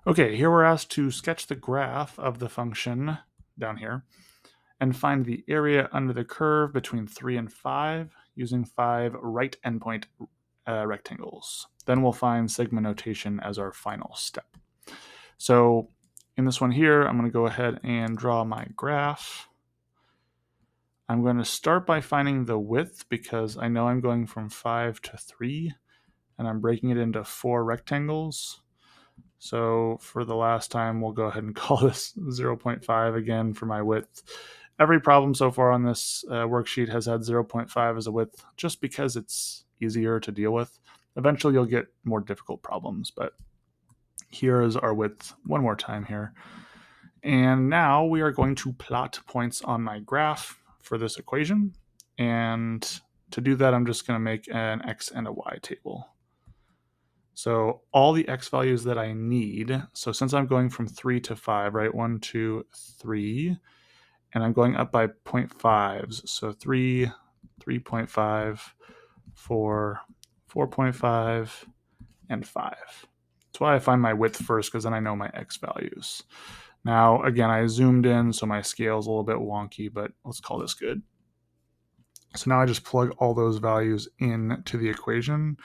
Okay, here we're asked to sketch the graph of the function down here and find the area under the curve between 3 and 5 using 5 right endpoint rectangles. Then we'll find sigma notation as our final step. So in this one here, I'm going to go ahead and draw my graph. I'm going to start by finding the width because I know I'm going from 5 to 3 and I'm breaking it into 4 rectangles. So for the last time, we'll go ahead and call this 0.5 again for my width. Every problem so far on this worksheet has had 0.5 as a width just because it's easier to deal with. Eventually you'll get more difficult problems, but here is our width one more time here. And now we are going to plot points on my graph for this equation. And to do that, I'm just going to make an x and a y table. So all the x values that I need, so since I'm going from 3 to 5, right, 1, 2, 3, and I'm going up by 0.5s, so 3, 3.5, 4, 4.5, and 5. That's why I find my width first, because then I know my x values. Now, again, I zoomed in, so my scale is a little bit wonky, but let's call this good. So now I just plug all those values into the equation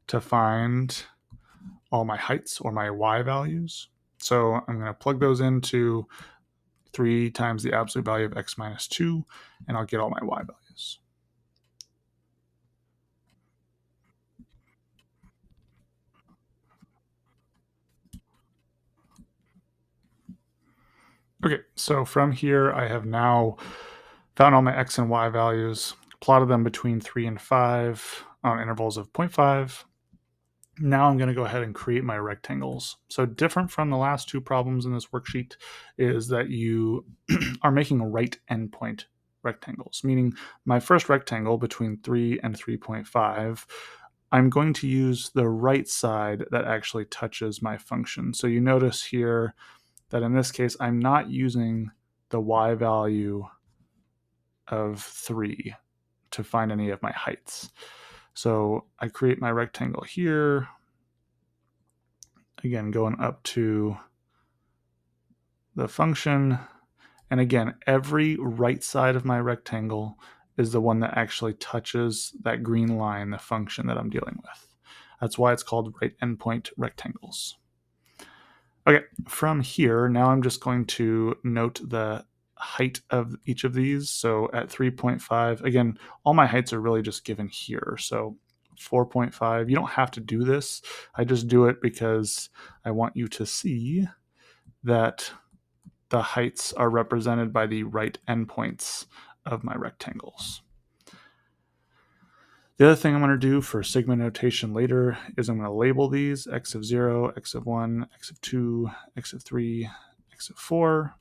to find all my heights or my y values. So I'm going to plug those into 3 times the absolute value of x minus 2, and I'll get all my y values. Okay, so from here, I have now found all my x and y values, plotted them between 3 and 5 on intervals of 0.5. Now I'm going to go ahead and create my rectangles. So different from the last 2 problems in this worksheet is that you are making right endpoint rectangles, meaning my first rectangle between 3 and 3.5, I'm going to use the right side that actually touches my function. So you notice here that in this case, I'm not using the y value of 3 to find any of my heights. So I create my rectangle here, again, going up to the function. And again, every right side of my rectangle is the one that actually touches that green line, the function that I'm dealing with. That's why it's called right endpoint rectangles. Okay, from here, now I'm just going to note the height of each of these. So at 3.5, again, all my heights are really just given here. So 4.5, you don't have to do this. I just do it because I want you to see that the heights are represented by the right endpoints of my rectangles. The other thing I'm going to do for sigma notation later is I'm going to label these x of 0, x of 1, x of 2, x of 3, x of 4,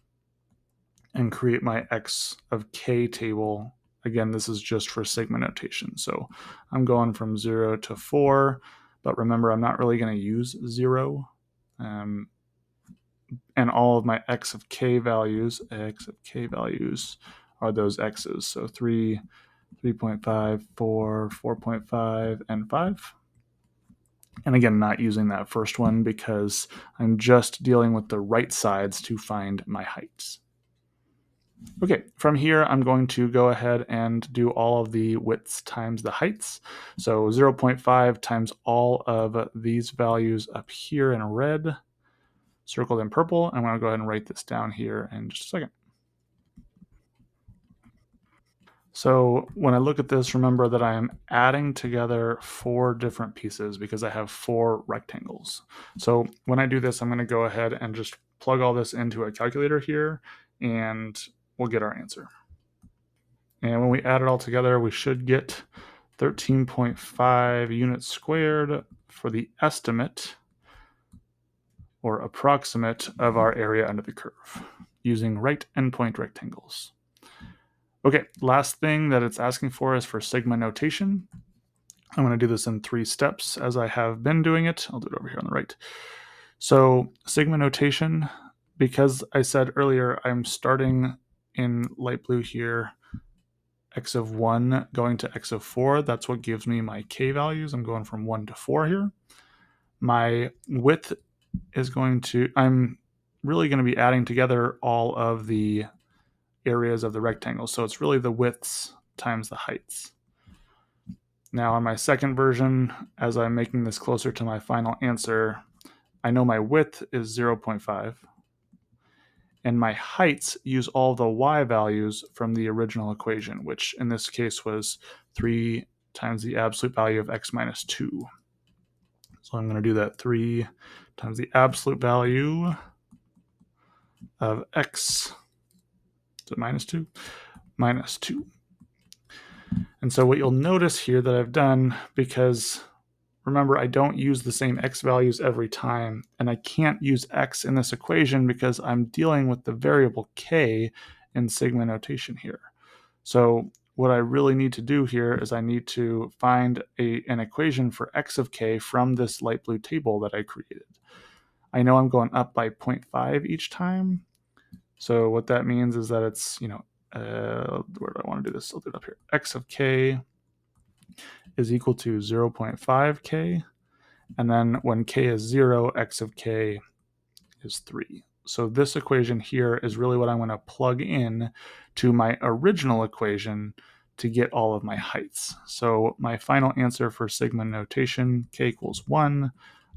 and create my x of k table. Again, this is just for sigma notation. So I'm going from 0 to 4, but remember, I'm not really going to use 0. And all of my x of k values are those x's. So 3, 3.5, 4, 4.5, and 5. And again, not using that first one because I'm just dealing with the right sides to find my heights. Okay, from here, I'm going to go ahead and do all of the widths times the heights. So 0.5 times all of these values up here in red, circled in purple. I'm going to go ahead and write this down here in just a second. So when I look at this, remember that I am adding together 4 different pieces because I have 4 rectangles. So when I do this, I'm going to go ahead and just plug all this into a calculator here, and we'll get our answer. And when we add it all together, we should get 13.5 units squared for the estimate or approximate of our area under the curve using right endpoint rectangles. Okay, last thing that it's asking for is for sigma notation. I'm going to do this in 3 steps as I have been doing it. I'll do it over here on the right. So sigma notation, because I said earlier I'm starting in light blue here, x of 1 going to x of 4, that's what gives me my k values. I'm going from 1 to 4 here. My width is going to, I'm really going to be adding together all of the areas of the rectangle. So it's really the widths times the heights. Now on my second version, as I'm making this closer to my final answer, I know my width is 0.5, and my heights use all the y values from the original equation, which in this case was 3 times the absolute value of x minus 2. So I'm going to do that 3 times the absolute value of x, is it minus 2? Minus 2. And so what you'll notice here that I've done, because remember, I don't use the same x values every time, and I can't use x in this equation because I'm dealing with the variable k in sigma notation here. So what I really need to do here is I need to find an equation for x of k from this light blue table that I created. I know I'm going up by 0.5 each time. So what that means is that it's, where do I want to do this? I'll do it up here. X of k is equal to 0.5k. And then when k is 0, x of k is 3. So this equation here is really what I'm going to plug in to my original equation to get all of my heights. So my final answer for sigma notation, k equals 1.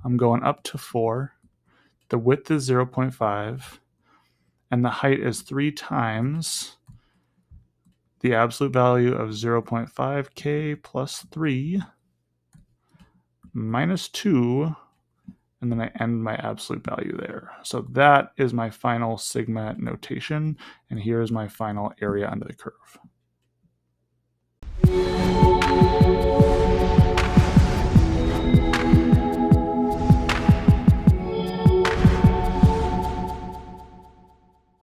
I'm going up to 4. The width is 0.5. And the height is 3 times the absolute value of 0.5k plus 3 minus 2, and then I end my absolute value there. So that is my final sigma notation, and here's my final area under the curve.